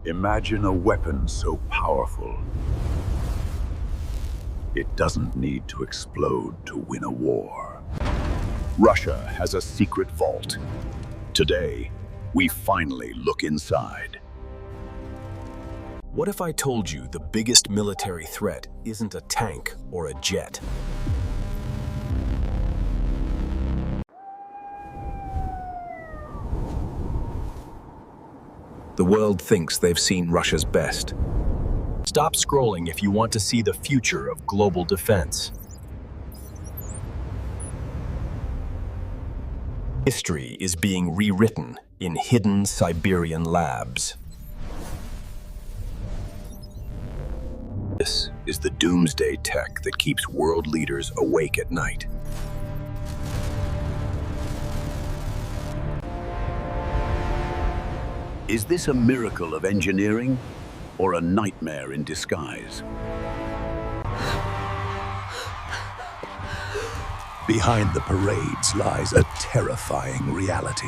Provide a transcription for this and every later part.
Imagine a weapon so powerful, it doesn't need to explode to win a war. Russia has a secret vault. Today, we finally look inside. What if I told you the biggest military threat isn't a tank or a jet? The world thinks they've seen Russia's best. Stop scrolling if you want to see the future of global defense. History is being rewritten in hidden Siberian labs. This is the Doomsday tech that keeps world leaders awake at night. Is this a miracle of engineering or a nightmare in disguise? Behind the parades lies a terrifying reality.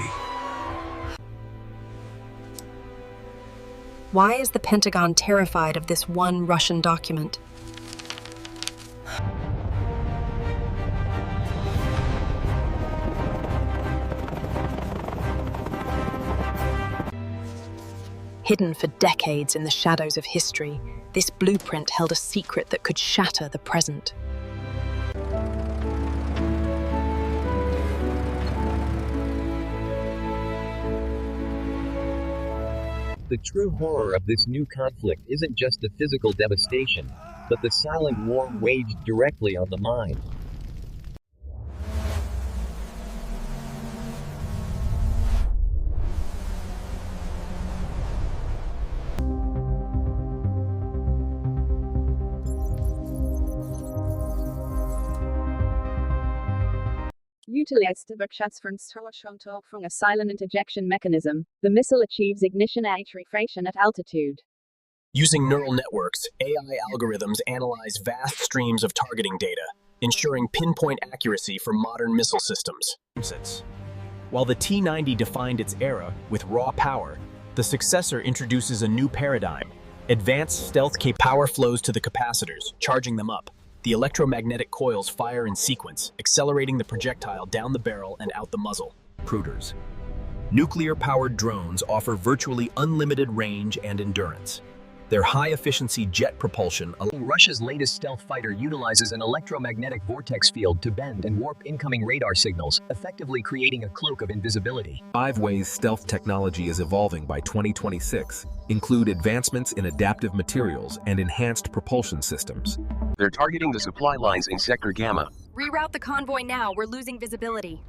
Why is the Pentagon terrified of this one Russian document? Hidden for decades in the shadows of history, this blueprint held a secret that could shatter the present. The true horror of this new conflict isn't just the physical devastation, but the silent war waged directly on the mind. Utilized the from a silent ejection mechanism, the missile achieves ignition at refration at altitude. Using neural networks, AI algorithms analyze vast streams of targeting data, ensuring pinpoint accuracy for modern missile systems. While the T-90 defined its era with raw power, the successor introduces a new paradigm. Advanced stealth power flows to the capacitors, charging them up. The electromagnetic coils fire in sequence, accelerating the projectile down the barrel and out the muzzle. Pruders. Nuclear-powered drones offer virtually unlimited range and endurance. Their high-efficiency jet propulsion. Russia's latest stealth fighter utilizes an electromagnetic vortex field to bend and warp incoming radar signals, effectively creating a cloak of invisibility. 5 ways stealth technology is evolving by 2026 include advancements in adaptive materials and enhanced propulsion systems. They're targeting the supply lines in Sector Gamma. Reroute the convoy now, we're losing visibility.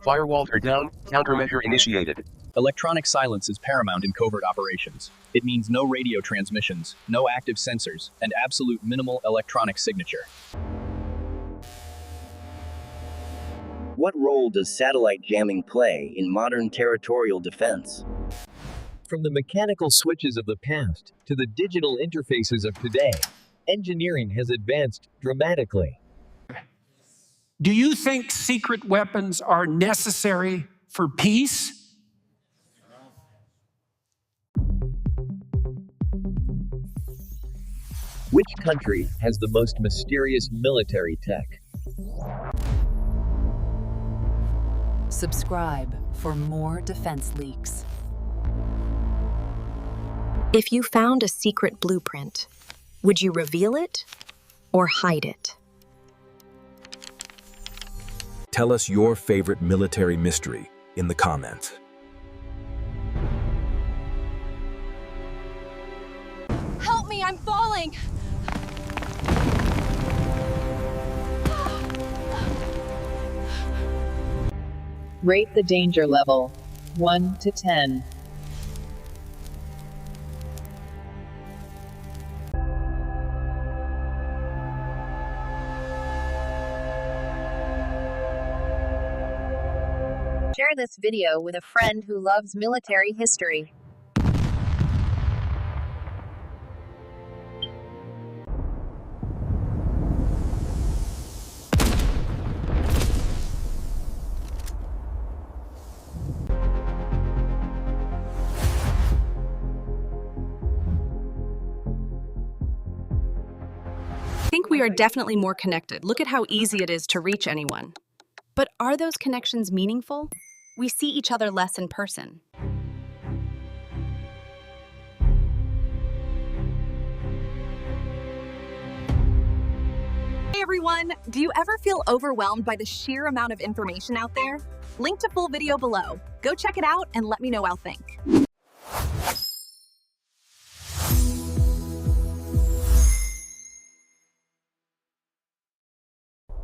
Firewalls are down, countermeasure initiated. Electronic silence is paramount in covert operations. It means no radio transmissions, no active sensors, and absolute minimal electronic signature. What role does satellite jamming play in modern territorial defense? From the mechanical switches of the past to the digital interfaces of today, engineering has advanced dramatically. Do you think secret weapons are necessary for peace? Which country has the most mysterious military tech? Subscribe for more defense leaks. If you found a secret blueprint, would you reveal it or hide it? Tell us your favorite military mystery in the comments. Help me, I'm falling! Rate the danger level, 1 to 10. Share this video with a friend who loves military history. think we are definitely more connected. Look at how easy it is to reach anyone. But are those connections meaningful? We see each other less in person. Hey everyone! Do you ever feel overwhelmed by the sheer amount of information out there? Link to full video below. Go check it out and let me know what you think.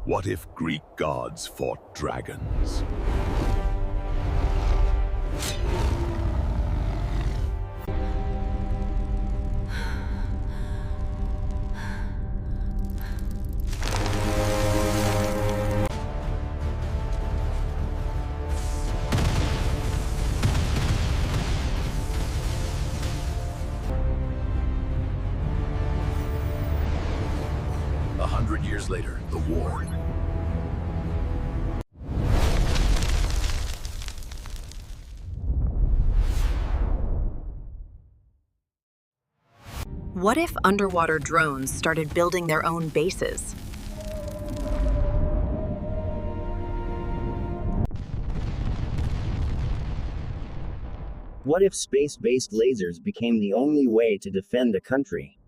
What if Greek gods fought dragons? A 100 years later, the war. What if underwater drones started building their own bases? What if space-based lasers became the only way to defend a country?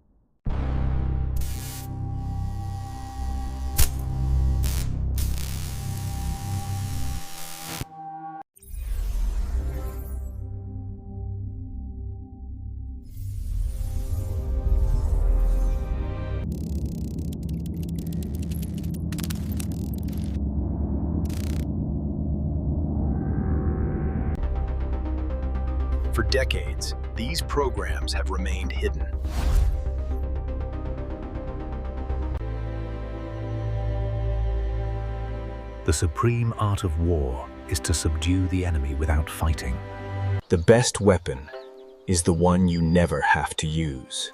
For decades, these programs have remained hidden. The supreme art of war is to subdue the enemy without fighting. The best weapon is the one you never have to use.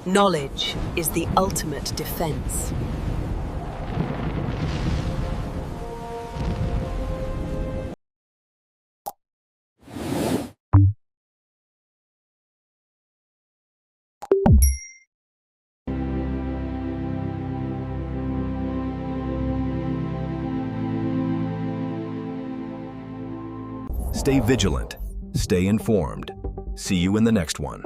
Knowledge is the ultimate defense. Stay vigilant, stay informed. See you in the next one.